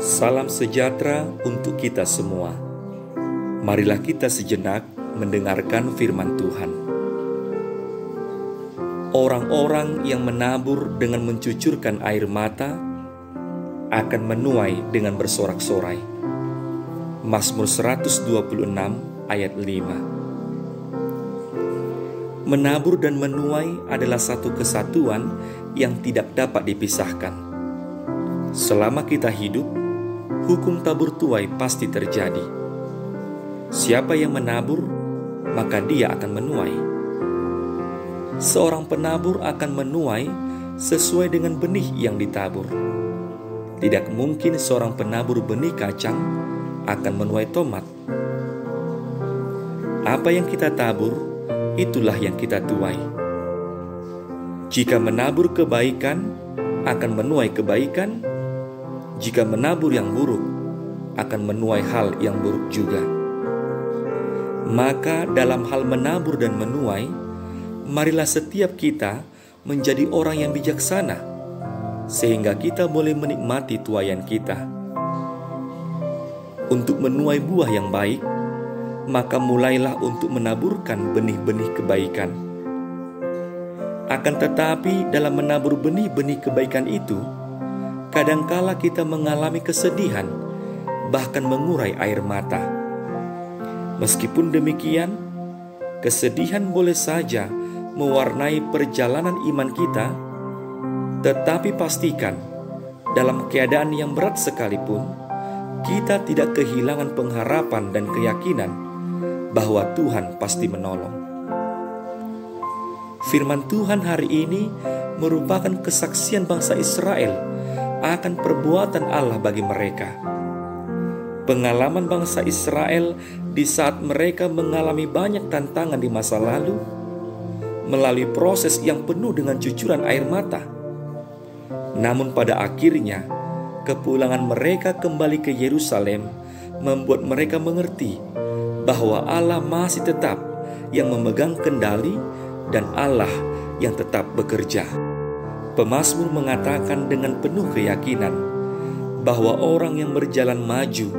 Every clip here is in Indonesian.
Salam sejahtera untuk kita semua. Marilah kita sejenak mendengarkan firman Tuhan. Orang-orang yang menabur dengan mencucurkan air mata akan menuai dengan bersorak-sorai. Mazmur 126 ayat 5. Menabur dan menuai adalah satu kesatuan yang tidak dapat dipisahkan. Selama kita hidup, hukum tabur tuai pasti terjadi. Siapa yang menabur, maka dia akan menuai. Seorang penabur akan menuai sesuai dengan benih yang ditabur. Tidak mungkin seorang penabur benih kacang akan menuai tomat. Apa yang kita tabur, itulah yang kita tuai. Jika menabur kebaikan, akan menuai kebaikan. Jika menabur yang buruk, akan menuai hal yang buruk juga. Maka dalam hal menabur dan menuai, marilah setiap kita menjadi orang yang bijaksana, sehingga kita boleh menikmati tuaian kita. Untuk menuai buah yang baik, maka mulailah untuk menaburkan benih-benih kebaikan. Akan tetapi dalam menabur benih-benih kebaikan itu, kadangkala kita mengalami kesedihan, bahkan mengurai air mata. Meskipun demikian, kesedihan boleh saja mewarnai perjalanan iman kita, tetapi pastikan dalam keadaan yang berat sekalipun, kita tidak kehilangan pengharapan dan keyakinan bahwa Tuhan pasti menolong. Firman Tuhan hari ini merupakan kesaksian bangsa Israel akan perbuatan Allah bagi mereka. Pengalaman bangsa Israel di saat mereka mengalami banyak tantangan di masa lalu, melalui proses yang penuh dengan cucuran air mata. Namun pada akhirnya, kepulangan mereka kembali ke Yerusalem membuat mereka mengerti bahwa Allah masih tetap yang memegang kendali dan Allah yang tetap bekerja. Pemazmur mengatakan dengan penuh keyakinan bahwa orang yang berjalan maju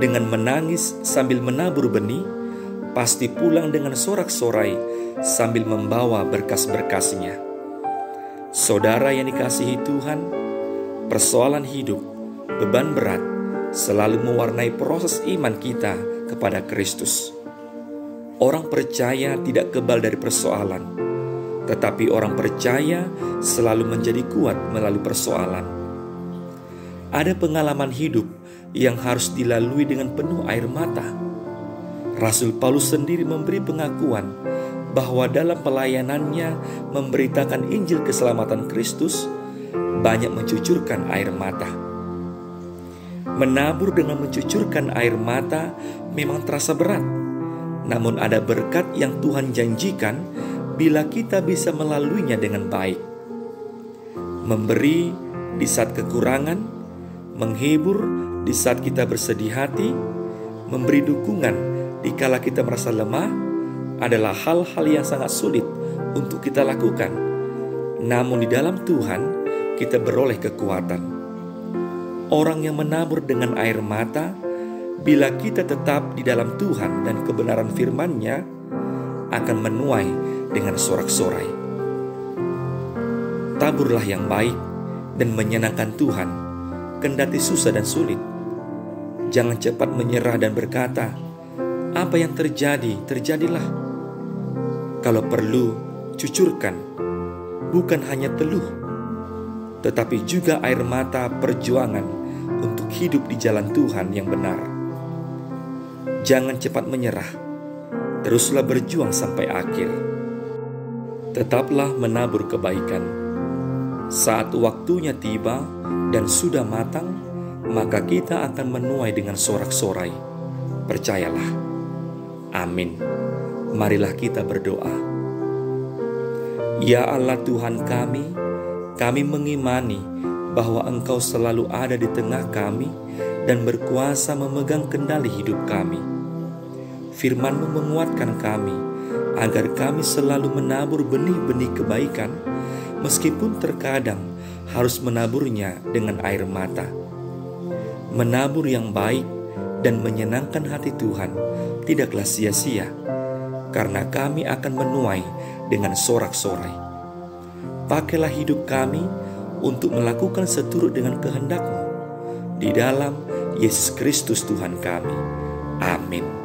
dengan menangis sambil menabur benih pasti pulang dengan sorak-sorai sambil membawa berkas-berkasnya. Saudara yang dikasihi Tuhan, persoalan hidup, beban berat selalu mewarnai proses iman kita kepada Kristus. Orang percaya tidak kebal dari persoalan, tetapi orang percaya selalu menjadi kuat melalui persoalan. Ada pengalaman hidup yang harus dilalui dengan penuh air mata. Rasul Paulus sendiri memberi pengakuan bahwa dalam pelayanannya memberitakan Injil keselamatan Kristus, banyak mencucurkan air mata. Menabur dengan mencucurkan air mata memang terasa berat, namun ada berkat yang Tuhan janjikan bila kita bisa melaluinya dengan baik. Memberi di saat kekurangan, menghibur di saat kita bersedih hati, memberi dukungan dikala kita merasa lemah adalah hal-hal yang sangat sulit untuk kita lakukan. Namun di dalam Tuhan kita beroleh kekuatan. Orang yang menabur dengan air mata, bila kita tetap di dalam Tuhan dan kebenaran firman-Nya, akan menuai dengan sorak-sorai. Taburlah yang baik dan menyenangkan Tuhan, kendati susah dan sulit. Jangan cepat menyerah dan berkata, apa yang terjadi, terjadilah. Kalau perlu, cucurkan, bukan hanya teluh, tetapi juga air mata perjuangan untuk hidup di jalan Tuhan yang benar. Jangan cepat menyerah, teruslah berjuang sampai akhir. Tetaplah menabur kebaikan. Saat waktunya tiba dan sudah matang, maka kita akan menuai dengan sorak-sorai. Percayalah. Amin. Marilah kita berdoa. Ya Allah Tuhan kami mengimani bahwa Engkau selalu ada di tengah kami dan berkuasa memegang kendali hidup kami. Firman-Mu menguatkan kami agar kami selalu menabur benih-benih kebaikan, meskipun terkadang harus menaburnya dengan air mata. menabur yang baik dan menyenangkan hati Tuhan tidaklah sia-sia, karena kami akan menuai dengan sorak-sorai. Pakailah hidup kami untuk melakukan seturut dengan kehendak-Mu, di dalam Yesus Kristus Tuhan kami. Amin.